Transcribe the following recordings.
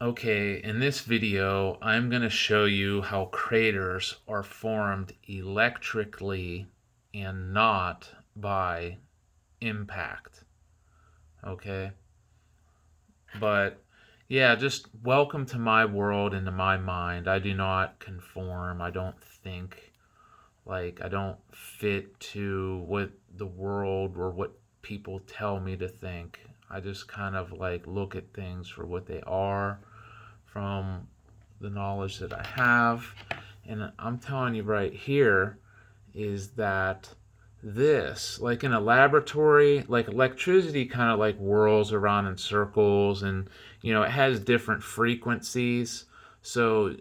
Okay, in this video, I'm going to show you how craters are formed electrically and not by impact. Okay, but yeah, just welcome to my world and to my mind. I do not conform. I don't think I don't fit to what the world or what people tell me to think. I just kind of look at things for what they are from the knowledge that I have. And I'm telling you right here is that this, like in a laboratory, like electricity kind of like whirls around in circles, and it has different frequencies. So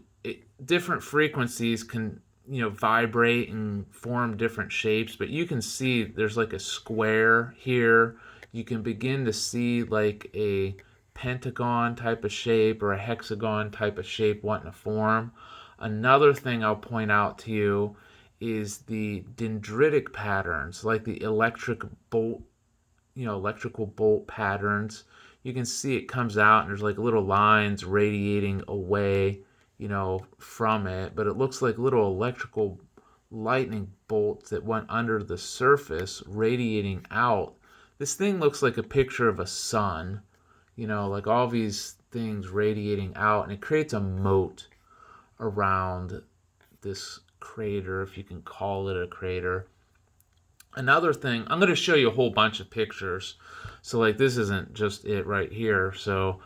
different frequencies can vibrate and form different shapes, but you can see there's like a square here. You can begin to see like a pentagon type of shape or a hexagon type of shape wanting to form. Another thing I'll point out to you is the dendritic patterns, like the electrical bolt patterns. You can see it comes out and there's like little lines radiating away, from it, but it looks like little electrical lightning bolts that went under the surface radiating out. This thing looks like a picture of a sun, like all these things radiating out, and it creates a moat around this crater, if you can call it a crater. Another thing, I'm going to show you a whole bunch of pictures. So like this isn't just it right here. So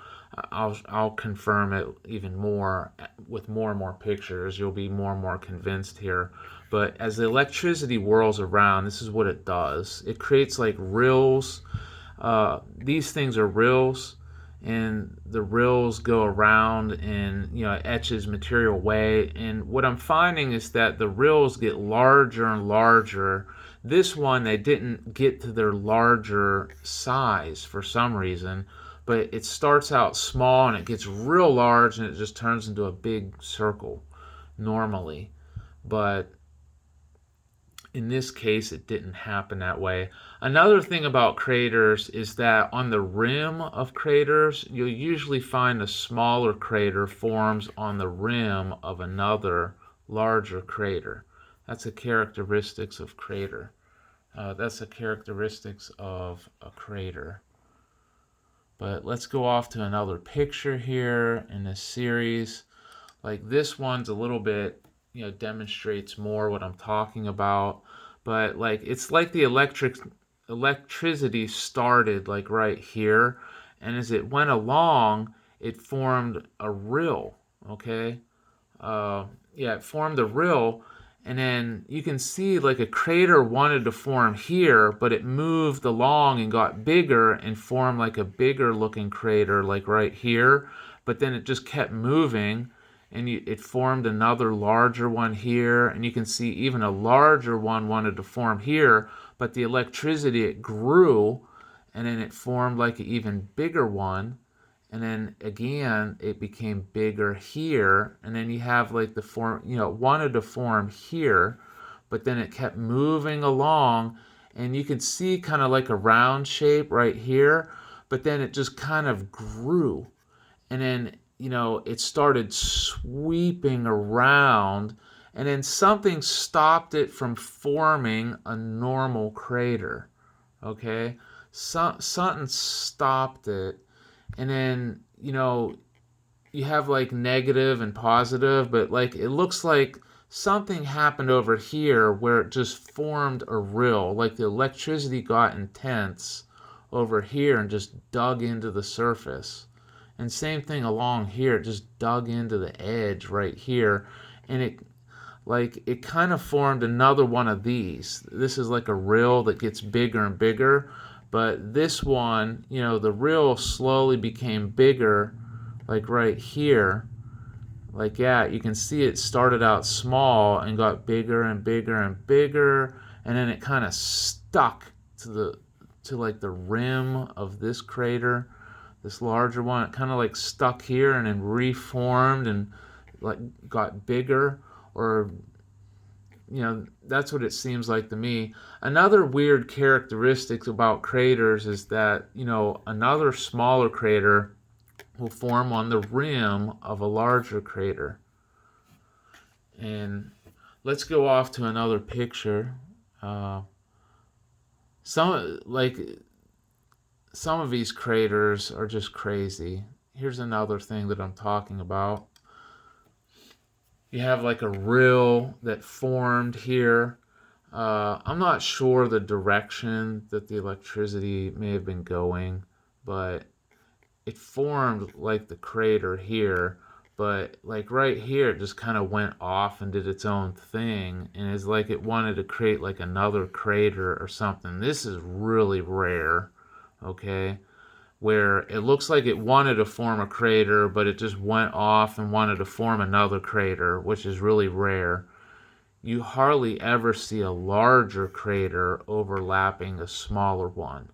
I'll confirm it even more with more and more pictures. You'll be more and more convinced here. But as the electricity whirls around, this is what it does. It creates like rills. These things are rills, and the rills go around and it etches material away. And what I'm finding is that the rills get larger and larger. This one, they didn't get to their larger size for some reason, but it starts out small and it gets real large and it just turns into a big circle normally. But in this case, it didn't happen that way. Another thing about craters is that on the rim of craters, you'll usually find a smaller crater forms on the rim of another larger crater. That's a characteristics of crater. That's a characteristics of a crater. But let's go off to another picture here in this series. Like this one's a little bit, demonstrates more what I'm talking about. But like it's like the electricity started like right here, and as it went along, it formed a rill. Okay, it formed a rill, and then you can see like a crater wanted to form here, but it moved along and got bigger and formed like a bigger looking crater like right here, but then it just kept moving, and it formed another larger one here, and you can see even a larger one wanted to form here, but the electricity, it grew, and then it formed like an even bigger one, and then again it became bigger here, and then you have like the form, it wanted to form here, but then it kept moving along, and you can see kind of like a round shape right here, but then it just kind of grew, and then it started sweeping around, and then something stopped it from forming a normal crater. Okay, something stopped it, and then you have like negative and positive, but like it looks like something happened over here where it just formed a rill, like the electricity got intense over here and just dug into the surface. And same thing along here, it just dug into the edge right here, and it kind of formed another one of these. This is like a rill that gets bigger and bigger, but this one, the rill slowly became bigger, like right here. Like, yeah, you can see it started out small and got bigger and bigger and bigger, and then it kind of stuck to like the rim of this crater, this larger one. It kind of like stuck here and then reformed and like got bigger, or that's what it seems like to me. Another weird characteristic about craters is that another smaller crater will form on the rim of a larger crater. And let's go off to another picture. Uh, some like some of these craters are just crazy. Here's another thing that I'm talking about. You have like a rill that formed here. I'm not sure the direction that the electricity may have been going, but it formed like the crater here. But like right here, it just kind of went off and did its own thing, and it's like it wanted to create like another crater or something. This is really rare, okay? Where it looks like it wanted to form a crater, but it just went off and wanted to form another crater, which is really rare. You hardly ever see a larger crater overlapping a smaller one.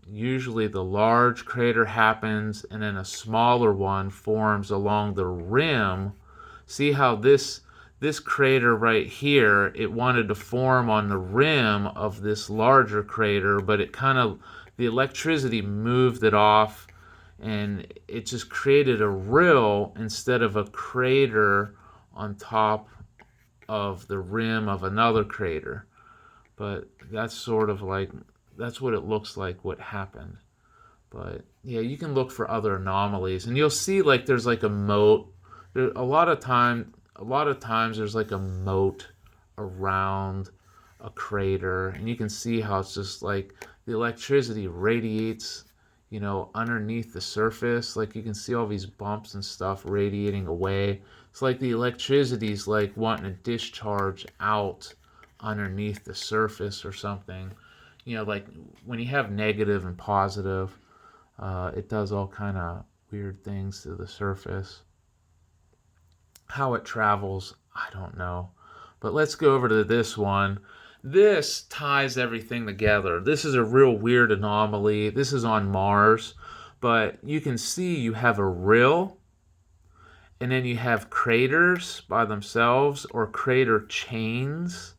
Usually the large crater happens and then a smaller one forms along the rim. See how this crater right here, it wanted to form on the rim of this larger crater, but it kind of, the electricity moved it off and it just created a rill instead of a crater on top of the rim of another crater. But that's sort of like, that's what it looks like what happened. But yeah, you can look for other anomalies and you'll see like there's like a moat. There, a lot of times there's like a moat around a crater, and you can see how it's just like the electricity radiates, underneath the surface. Like you can see all these bumps and stuff radiating away. It's like the electricity's like wanting to discharge out underneath the surface or something. Like when you have negative and positive, it does all kind of weird things to the surface. How it travels, I don't know. But let's go over to this one. This ties everything together. This is a real weird anomaly. This is on Mars. But you can see you have a rill, and then you have craters by themselves or crater chains.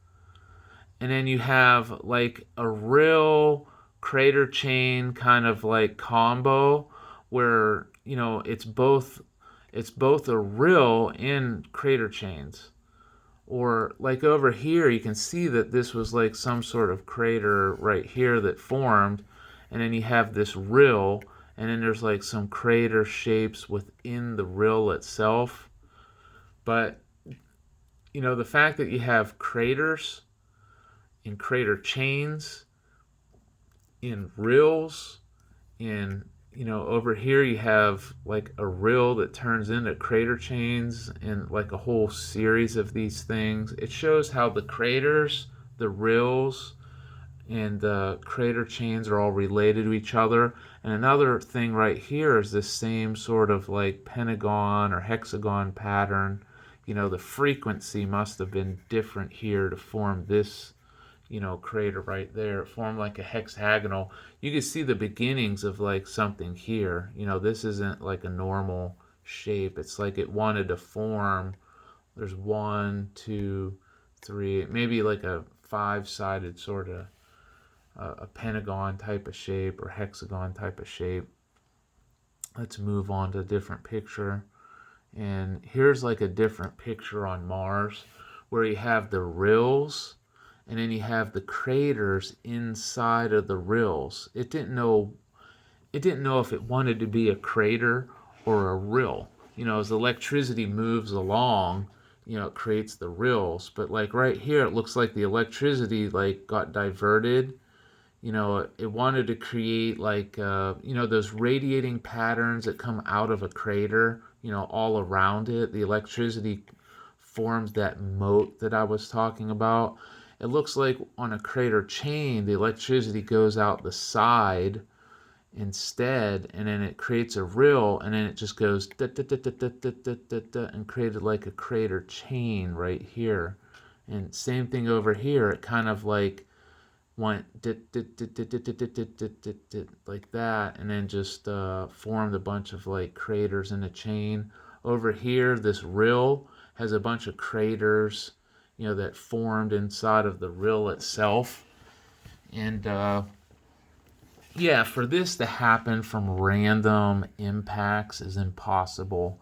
And then you have like a rill crater chain kind of like combo where, it's both a rill and crater chains. Or like over here, you can see that this was like some sort of crater right here that formed, and then you have this rill, and then there's like some crater shapes within the rill itself. But the fact that you have craters in crater chains, in rills, in over here you have like a rill that turns into crater chains and like a whole series of these things. It shows how the craters, the rills, and the crater chains are all related to each other. And another thing right here is this same sort of like pentagon or hexagon pattern. The frequency must have been different here to form this crater right there. It formed like a hexagonal. You can see the beginnings of like something here. This isn't like a normal shape. It's like it wanted to form. There's 1, 2, 3, maybe like a 5-sided sort of a pentagon type of shape or hexagon type of shape. Let's move on to a different picture. And here's like a different picture on Mars where you have the rills, and then you have the craters inside of the rills. It didn't know if it wanted to be a crater or a rill. As electricity moves along, it creates the rills. But like right here, it looks like the electricity like got diverted. It wanted to create like those radiating patterns that come out of a crater, all around it. The electricity forms that moat that I was talking about. It looks like on a crater chain, the electricity goes out the side instead, and then it creates a rill, and then it just goes da, da, da, da, da, da, da, da, da, and created like a crater chain right here. And same thing over here. It kind of like went like that, and then just formed a bunch of like craters in a chain. Over here, this rill has a bunch of craters, that formed inside of the rill itself. And Yeah, for this to happen from random impacts is impossible.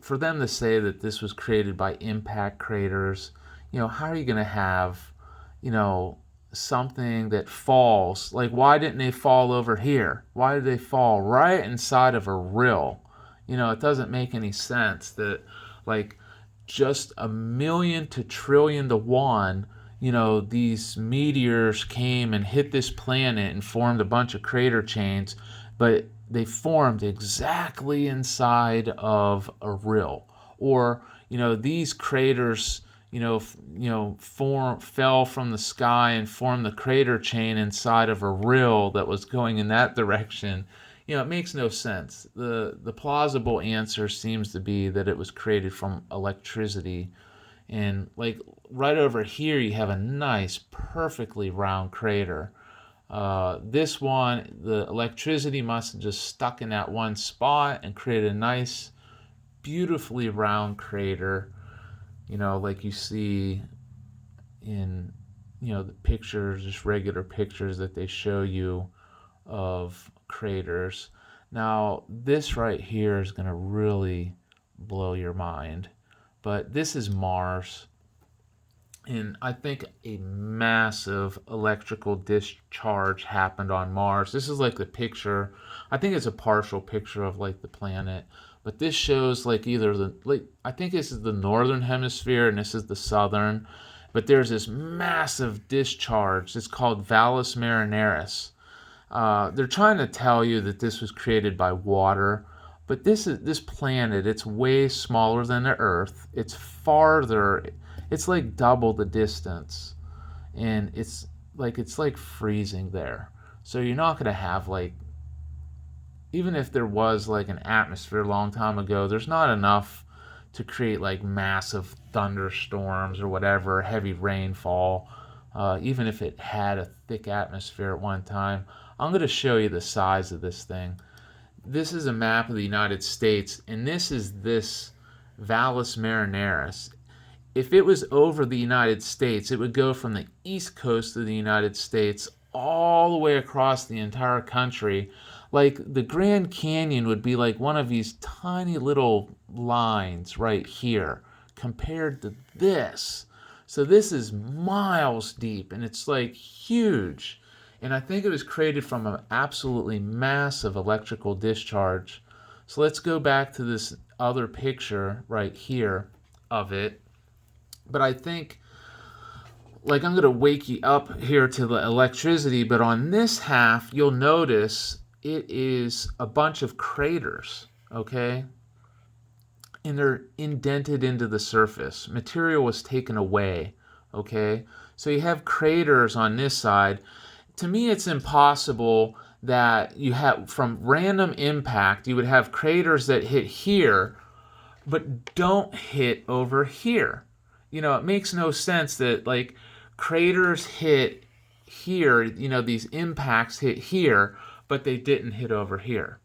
For them to say that this was created by impact craters, how are you going to have, you know, something that falls? Like, why didn't they fall over here? Why did they fall right inside of a rill? It doesn't make any sense that, like, just a million to trillion to one, these meteors came and hit this planet and formed a bunch of crater chains, but they formed exactly inside of a rill. Or, these craters, fell from the sky and formed the crater chain inside of a rill that was going in that direction. It makes no sense. The plausible answer seems to be that it was created from electricity. And like right over here, you have a nice, perfectly round crater. This one, the electricity must have just stuck in that one spot and created a nice, beautifully round crater. Like you see in, the pictures, just regular pictures that they show you of craters. Now, this right here is going to really blow your mind. But this is Mars. And I think a massive electrical discharge happened on Mars. This is like the picture. I think it's a partial picture of like the planet, but this shows like either I think this is the northern hemisphere and this is the southern. But there's this massive discharge. It's called Valles Marineris. They're trying to tell you that this was created by water, but this planet. It's way smaller than the Earth. It's farther. It's like double the distance, and it's like freezing there. So you're not gonna have like, even if there was like an atmosphere a long time ago, there's not enough to create like massive thunderstorms or whatever, heavy rainfall. Even if it had a thick atmosphere at one time. I'm going to show you the size of this thing. This is a map of the United States, and this Valles Marineris. If it was over the United States, it would go from the east coast of the United States all the way across the entire country. Like the Grand Canyon would be like one of these tiny little lines right here compared to this. So this is miles deep and it's like huge. And I think it was created from an absolutely massive electrical discharge. So let's go back to this other picture right here of it. But I think, like, I'm going to wake you up here to the electricity, but on this half, you'll notice it is a bunch of craters, okay? And they're indented into the surface. Material was taken away, okay? So you have craters on this side. To me, it's impossible that you have, from random impact, you would have craters that hit here, but don't hit over here. It makes no sense that like craters hit here, these impacts hit here, but they didn't hit over here.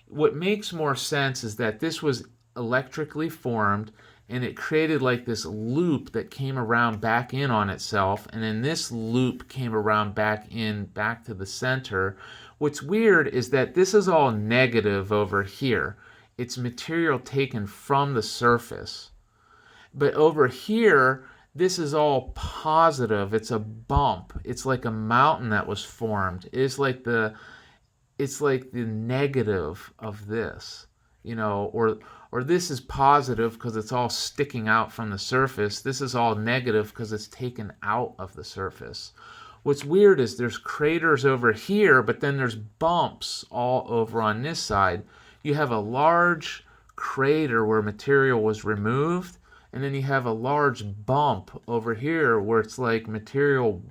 What makes more sense is that this was electrically formed and it created like this loop that came around back in on itself, and then this loop came around back to the center. What's weird is that this is all negative over here. It's material taken from the surface. But over here, this is all positive. It's a bump. It's like a mountain that was formed. It's like the negative of this, or this is positive because it's all sticking out from the surface. This is all negative because it's taken out of the surface. What's weird is there's craters over here, but then there's bumps all over on this side. You have a large crater where material was removed, and then you have a large bump over here where it's like material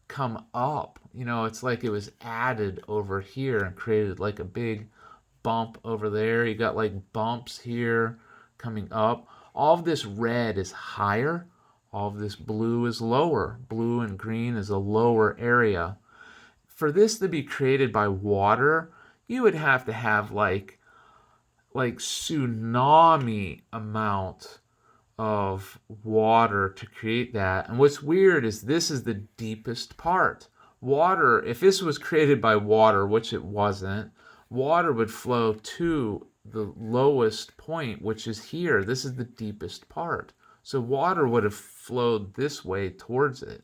come up. It's like it was added over here and created like a big bump over there. You got like bumps here coming up. All of this red is higher. All of this blue is lower. Blue and green is a lower area. For this to be created by water, you would have to have like tsunami amount of water to create that. And what's weird is this is the deepest part. Water, if this was created by water, which it wasn't, water would flow to the lowest point, which is here. This is the deepest part. So water would have flowed this way towards it.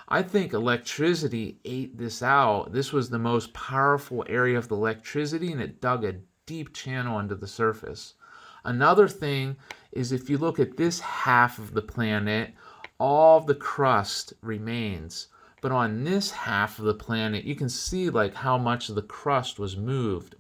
I think electricity ate this out. This was the most powerful area of the electricity, and it dug a deep channel into the surface. Another thing is if you look at this half of the planet, all the crust remains. But on this half of the planet, you can see like how much of the crust was removed.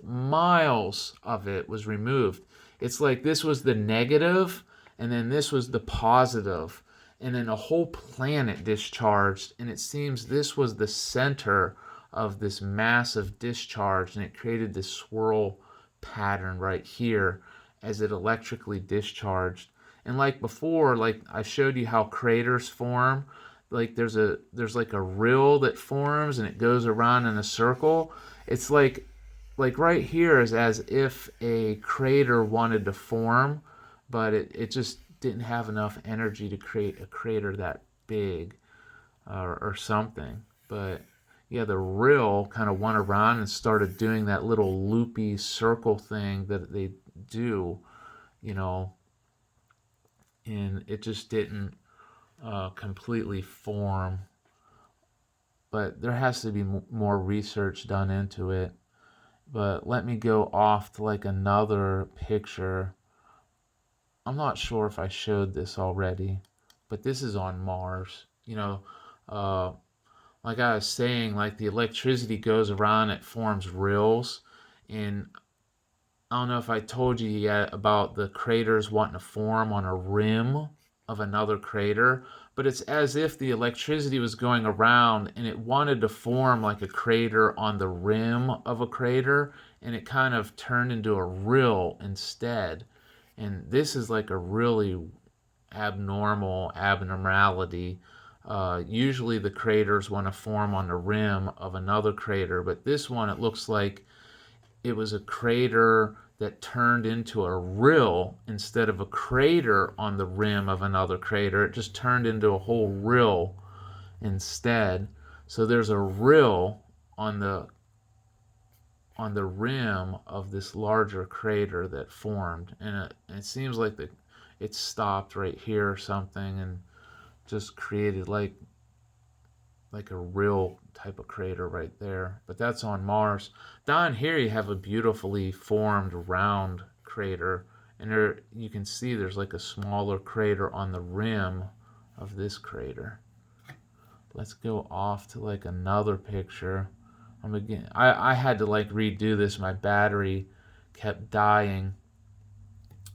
Miles of it was removed. It's like this was the negative, and then this was the positive, and then a whole planet discharged, and it seems this was the center of this massive discharge, and it created this swirl pattern right here as it electrically discharged. And like before, like I showed you how craters form, like there's like a rill that forms and it goes around in a circle. It's like right here is as if a crater wanted to form, but it just didn't have enough energy to create a crater that big, or something. But yeah, the rill kind of went around and started doing that little loopy circle thing that they do, you know, and it just didn't completely form. But there has to be more research done into it. But let me go off to like another picture. I'm not sure if I showed this already, but this is on Mars. Uh, like I was saying, like the electricity goes around, it forms rills. And I don't know if I told you yet about the craters wanting to form on a rim of another crater, but it's as if the electricity was going around and it wanted to form like a crater on the rim of a crater, and it kind of turned into a rill instead. And this is like a really abnormality. Usually the craters want to form on the rim of another crater, but this one it looks like it was a crater that turned into a rill instead of a crater on the rim of another crater. It just turned into a whole rill instead. So there's a rill on the rim of this larger crater that formed, and it seems like it stopped right here or something and just created like a real type of crater right there. But that's on Mars. Down here you have a beautifully formed round crater, and there you can see there's like a smaller crater on the rim of this crater. Let's go off to like another picture. I had to like redo this. My battery kept dying.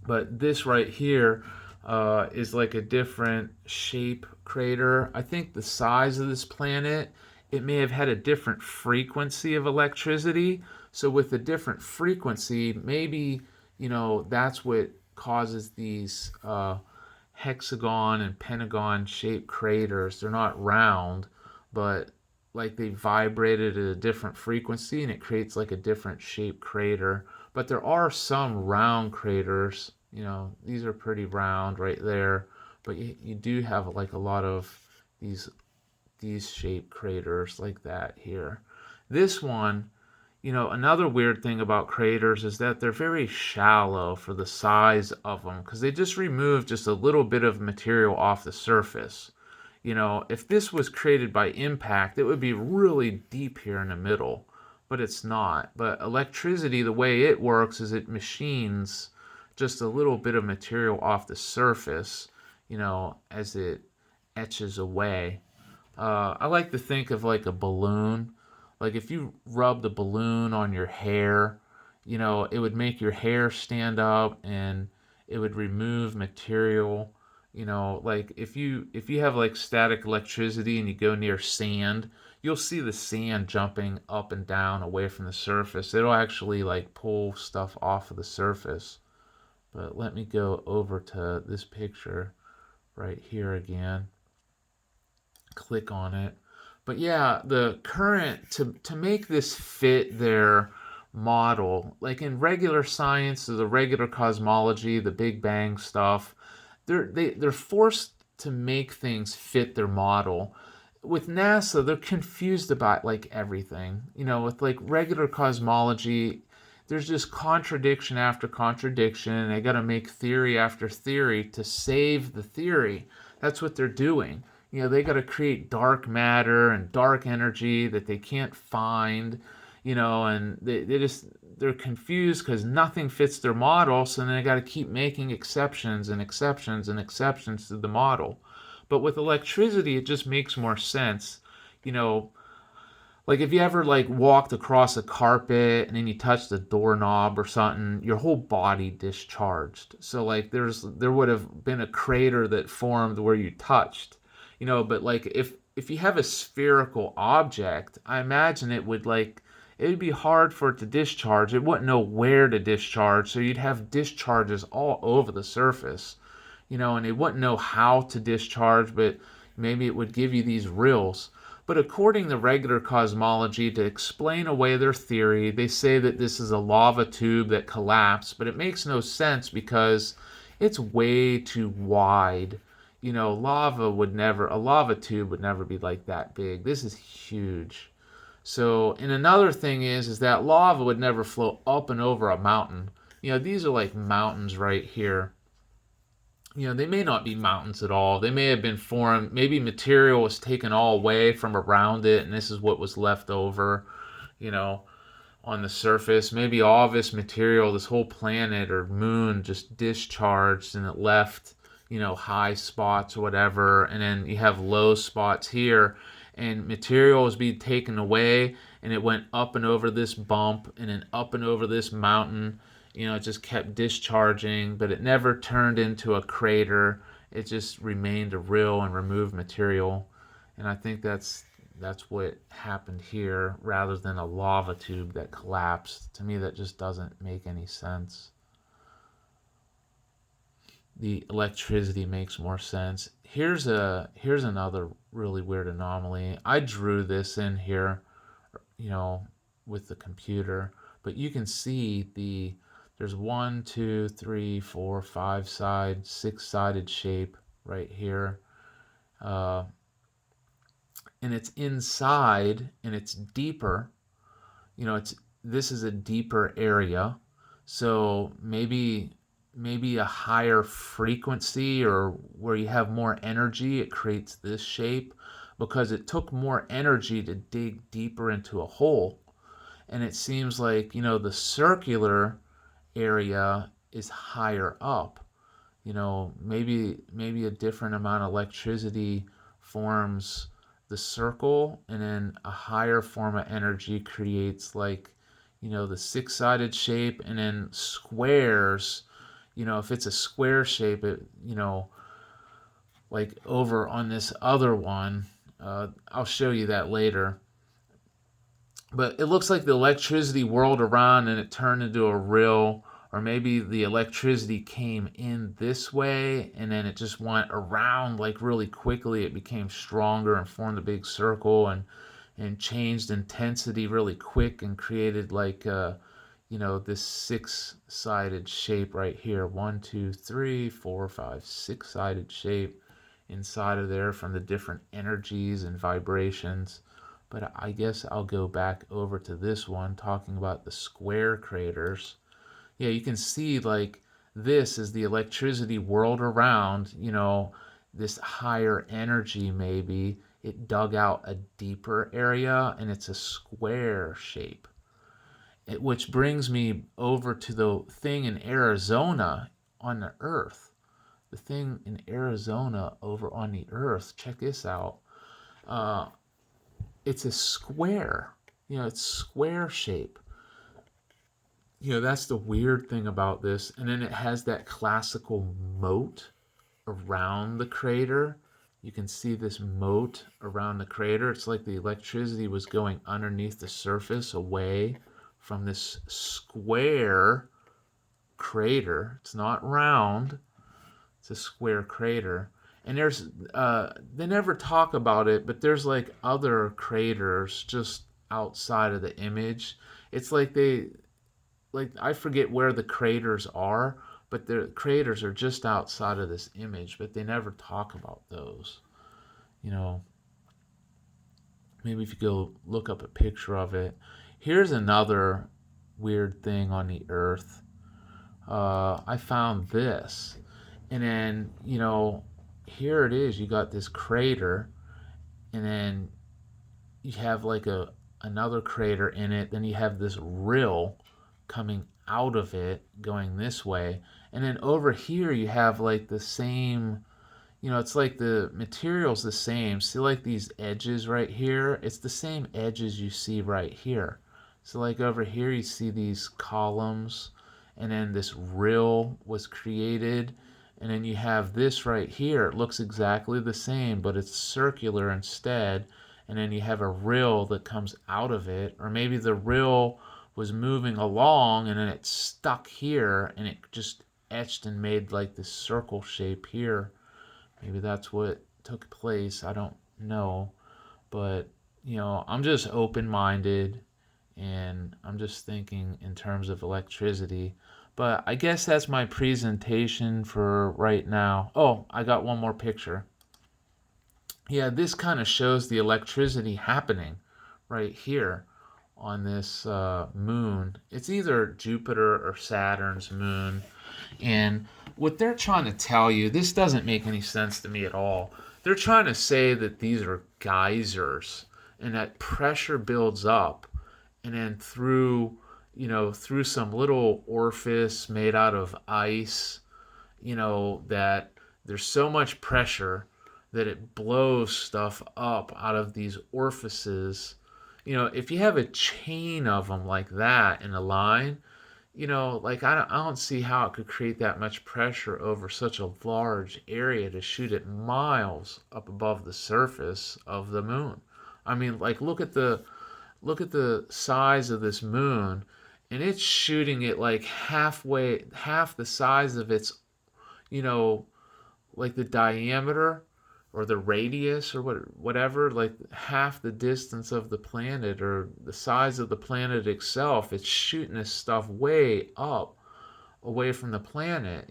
But this right here is like a different shape crater. I think the size of this planet, it may have had a different frequency of electricity. So with a different frequency, maybe, that's what causes these hexagon and pentagon shaped craters. They're not round, but like they vibrated at a different frequency and it creates like a different shaped crater. But there are some round craters. These are pretty round right there, but you do have like a lot of these shaped craters like that here. This one, another weird thing about craters is that they're very shallow for the size of them because they just remove just a little bit of material off the surface. If this was created by impact, it would be really deep here in the middle, but it's not. But electricity, the way it works is it machines just a little bit of material off the surface, as it etches away. I like to think of like a balloon. Like if you rub the balloon on your hair, it would make your hair stand up and it would remove material. Like if you have like static electricity and you go near sand, you'll see the sand jumping up and down away from the surface. It'll actually like pull stuff off of the surface. But let me go over to this picture right here again. Click on it. But yeah, the current, to make this fit their model, like in regular science, or the regular cosmology, the Big Bang stuff, they're forced to make things fit their model. with NASA, they're confused about like everything. With like regular cosmology, there's just contradiction after contradiction, and they got to make theory after theory to save the theory. That's what they're doing. They got to create dark matter and dark energy that they can't find, and they're confused because nothing fits their model, so then they got to keep making exceptions and exceptions and exceptions to the model. But with electricity, it just makes more sense. You know, like if you ever like walked across a carpet and then you touched the doorknob or something, your whole body discharged. So like there would have been a crater that formed where you touched. But like if you have a spherical object, I imagine it would be hard for it to discharge. It wouldn't know where to discharge, so you'd have discharges all over the surface. And it wouldn't know how to discharge, but maybe it would give you these rills. But according to regular cosmology, to explain away their theory, they say that this is a lava tube that collapsed, but it makes no sense because it's way too wide. A lava tube would never be like that big. This is huge. So, and another thing is that lava would never flow up and over a mountain. These are like mountains right here. They may not be mountains at all. They may have been formed, maybe material was taken all away from around it, and this is what was left over, you know, on the surface. Maybe all this material, this whole planet or moon just discharged and it left, high spots or whatever, and then you have low spots here, and material was being taken away, and it went up and over this bump, and then up and over this mountain. It just kept discharging, but it never turned into a crater. It just remained a real and removed material. And I think that's what happened here rather than a lava tube that collapsed. To me, that just doesn't make any sense. The electricity makes more sense. Here's another really weird anomaly. I drew this in here, with the computer, but you can see there's 6-sided shape right here, and it's inside and it's deeper. This is a deeper area, so maybe a higher frequency or where you have more energy, it creates this shape because it took more energy to dig deeper into a hole. And it seems like, the circular area is higher up. Maybe a different amount of electricity forms the circle, and then a higher form of energy creates like, the six-sided shape, and then squares. If it's a square shape, like over on this other one, I'll show you that later. But it looks like the electricity whirled around and it turned into a rill, or maybe the electricity came in this way and then it just went around like really quickly. It became stronger and formed a big circle and changed intensity really quick and created like this six-sided shape right here. 1, 2, 3, 4, 5, six-sided shape inside of there from the different energies and vibrations. But I guess I'll go back over to this one talking about the square craters. Yeah, you can see like this is the electricity whirled around, this higher energy maybe. It dug out a deeper area and it's a square shape. Which brings me over to the thing in Arizona on the Earth. The thing in Arizona over on the Earth, check this out. It's a square. It's square shape. That's the weird thing about this. And then it has that classical moat around the crater. You can see this moat around the crater. It's like the electricity was going underneath the surface away from this square crater. It's not round. It's a square crater. And they never talk about it, but there's like other craters just outside of the image. It's like I forget where the craters are, but the craters are just outside of this image, but they never talk about those. You know, Maybe if you go look up a picture of it. Here's another weird thing on the Earth. I found this. And then, here it is. You got this crater, and then you have like another crater in it. Then you have this rill coming out of it going this way. And then over here you have like the same, it's like the material's the same. See like these edges right here? It's the same edges you see right here. So like over here you see these columns, and then this rill was created, and then you have this right here. It looks exactly the same, but it's circular instead. And then you have a rill that comes out of it, or maybe the rill was moving along and then it stuck here and it just etched and made like this circle shape here. Maybe that's what took place. I don't know. But, I'm just open minded, and I'm just thinking in terms of electricity. But I guess that's my presentation for right now. Oh, I got one more picture. Yeah, this kind of shows the electricity happening right here on this moon. It's either Jupiter or Saturn's moon. And what they're trying to tell you, this doesn't make any sense to me at all. They're trying to say that these are geysers and that pressure builds up, and then through some little orifice made out of ice, that there's so much pressure that it blows stuff up out of these orifices. If you have a chain of them like that in a line, like I don't see how it could create that much pressure over such a large area to shoot it miles up above the surface of the moon. I mean, like look at the size of this moon, and it's shooting it like half the size of its, you know, like the diameter or the radius or whatever, like half the distance of the planet or the size of the planet itself. It's shooting this stuff way up away from the planet.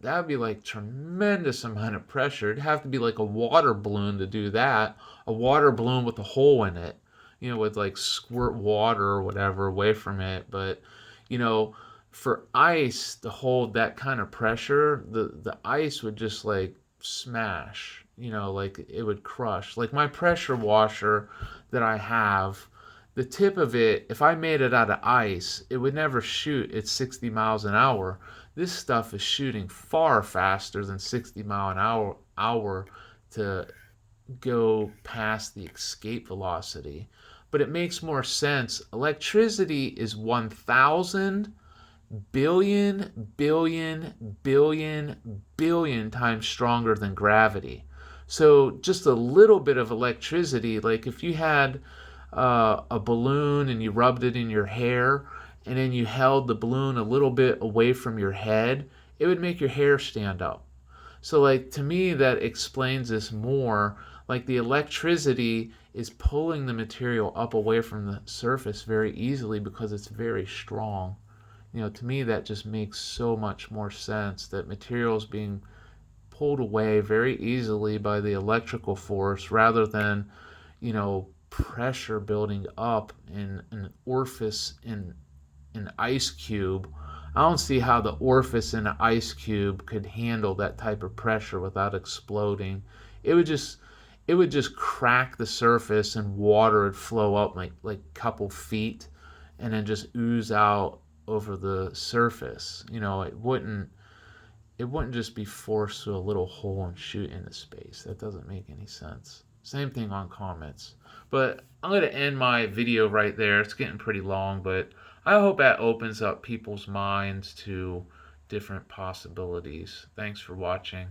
That would be like tremendous amount of pressure. It'd have to be like a water balloon to do that. A water balloon with a hole in it, with like squirt water or whatever away from it. But, you know, for ice to hold that kind of pressure, the ice would just like smash, like it would crush. Like my pressure washer that I have, the tip of it, if I made it out of ice, it would never shoot at 60 miles an hour. This stuff is shooting far faster than 60 mile an hour to go past the escape velocity. But it makes more sense. Electricity is 1,000 billion, billion, billion, billion times stronger than gravity. So just a little bit of electricity, like if you had a balloon and you rubbed it in your hair, and then you held the balloon a little bit away from your head, it would make your hair stand up. So, like, to me, that explains this more. Like, the electricity is pulling the material up away from the surface very easily because it's very strong. To me, that just makes so much more sense that materials being pulled away very easily by the electrical force rather than, pressure building up in an orifice in an ice cube. I don't see how the orifice in an ice cube could handle that type of pressure without exploding. It would just crack the surface, and water would flow up like a couple feet and then just ooze out over the surface. It wouldn't just be forced through a little hole and shoot into space. That doesn't make any sense. Same thing on comets. But I'm going to end my video right there. It's getting pretty long, but I hope that opens up people's minds to different possibilities. Thanks for watching.